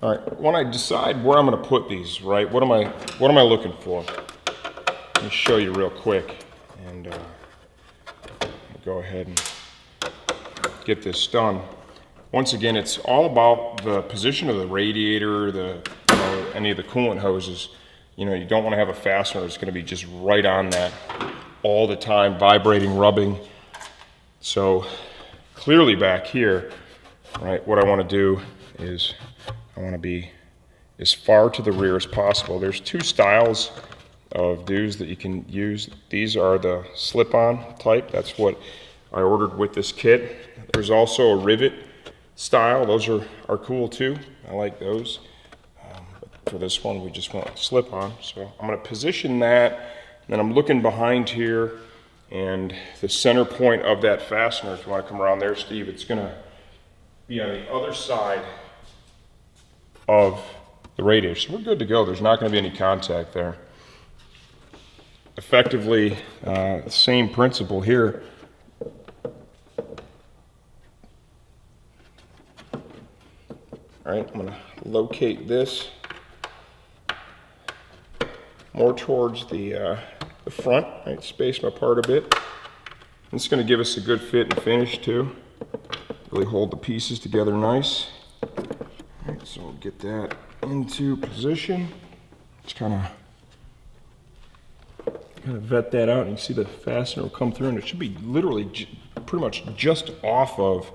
All right, when I decide where I'm going to put these, right, what am I looking for? Let me show you real quick, and go ahead and get this done. Once again, it's all about the position of the radiator, any of the coolant hoses. You know, you don't want to have a fastener that's going to be just right on that all the time, vibrating, rubbing. So clearly back here, right, what I want to do is I want to be as far to the rear as possible. There's two styles of Dzus that you can use. These are the slip-on type. That's what I ordered with this kit. There's also a rivet style. Those are cool too. I like those. But for this one, we just want a slip-on. So I'm going to position that, and then I'm looking behind here, and the center point of that fastener, if you want to come around there, Steve, it's going to be on the other side of the radiator. So we're good to go. There's not going to be any contact there. Effectively, same principle here. All right, I'm going to locate this more towards the front, right, space my part a bit. It's going to give us a good fit and finish too. Really hold the pieces together nice. All right, so we'll get that into position. Just kind of vet that out, and you can see the fastener will come through, and it should be literally pretty much just off of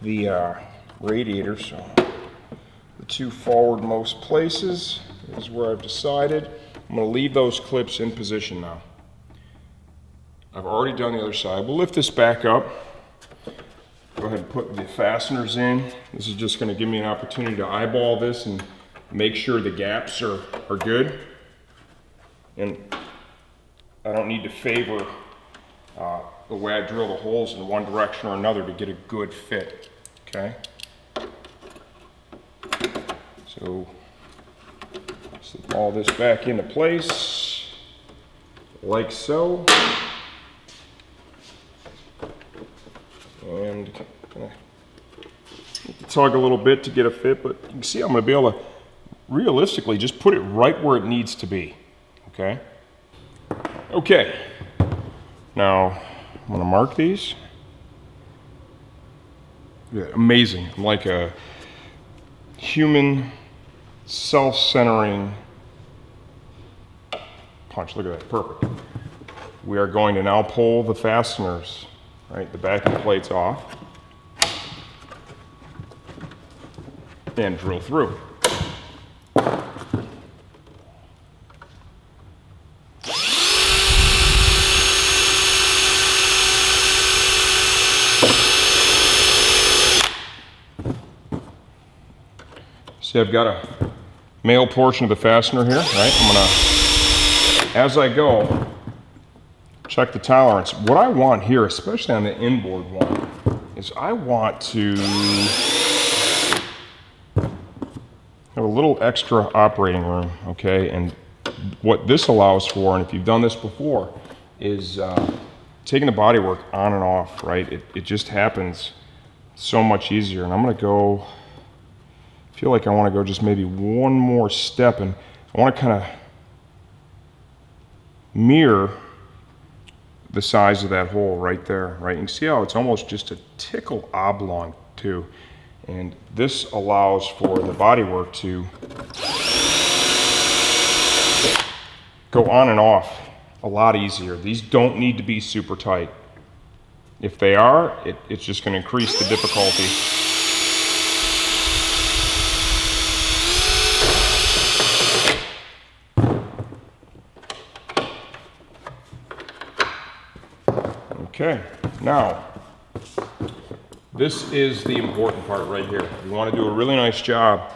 the radiator. So the two forwardmost places is where I've decided. I'm going to leave those clips in position now. I've already done the other side. We'll lift this back up. Go ahead and put the fasteners in. This is just going to give me an opportunity to eyeball this and make sure the gaps are good. And I don't need to favor the way I drill the holes in one direction or another to get a good fit, okay? So slip all this back into place, like so. And tug a little bit to get a fit, but you can see I'm going to be able to realistically just put it right where it needs to be, okay? Okay, now I'm going to mark these. Yeah, amazing. I'm like a human self-centering punch. Look at that, perfect. We are going to now pull the fasteners, right, the backing plates off, and drill through. See, I've got a male portion of the fastener here, right? I'm gonna, as I go, check the tolerance. What I want here, especially on the inboard one, is I want to have a little extra operating room, okay? And what this allows for, and if you've done this before, is taking the bodywork on and off, right? It just happens so much easier. And I'm gonna go, I feel like I wanna go just maybe one more step, and I wanna kinda mirror the size of that hole right there, right? You can see how it's almost just a tickle oblong too. And this allows for the bodywork to go on and off a lot easier. These don't need to be super tight. If they are, it's just going to increase the difficulty. Okay, now, this is the important part right here. You want to do a really nice job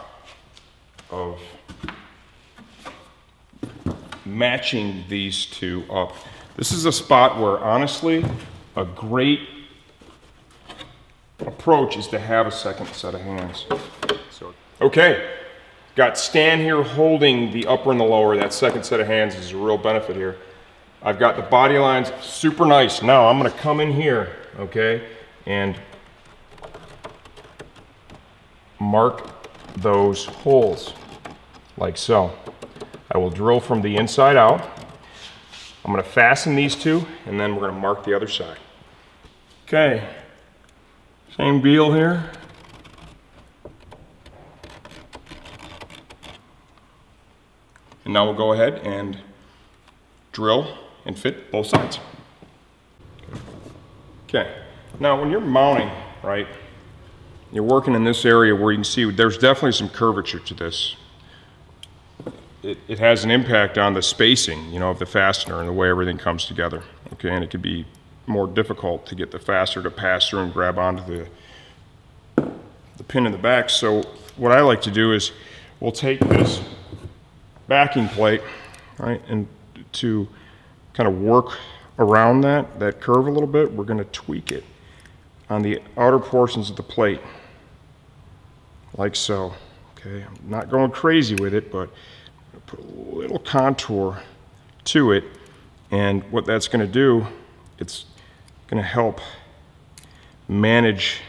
of matching these two up. This is a spot where, honestly, a great approach is to have a second set of hands. So, okay, got Stan here holding the upper and the lower. That second set of hands is a real benefit here. I've got the body lines super nice. Now I'm going to come in here, okay, and mark those holes, like so. I will drill from the inside out. I'm going to fasten these two, and then we're going to mark the other side. Okay, same deal here. And now we'll go ahead and drill and fit both sides. Okay, now when you're mounting, right, you're working in this area where you can see there's definitely some curvature to this. It has an impact on the spacing, you know, of the fastener and the way everything comes together. Okay, and it could be more difficult to get the fastener to pass through and grab onto the pin in the back. So what I like to do is we'll take this backing plate, right, and to kind of work around that curve a little bit, we're going to tweak it on the outer portions of the plate, like so. Okay, I'm not going crazy with it, but I'm going to put a little contour to it, and what that's going to do, it's going to help manage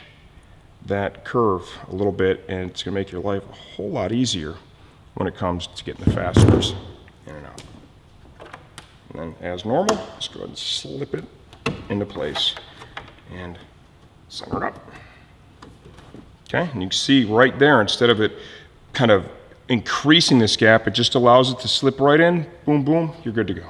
that curve a little bit, and it's going to make your life a whole lot easier when it comes to getting the fasteners in and out. And then, as normal, just go ahead and slip it into place and center it up. Okay, and you can see right there, instead of it kind of increasing this gap, it just allows it to slip right in, boom, boom, you're good to go.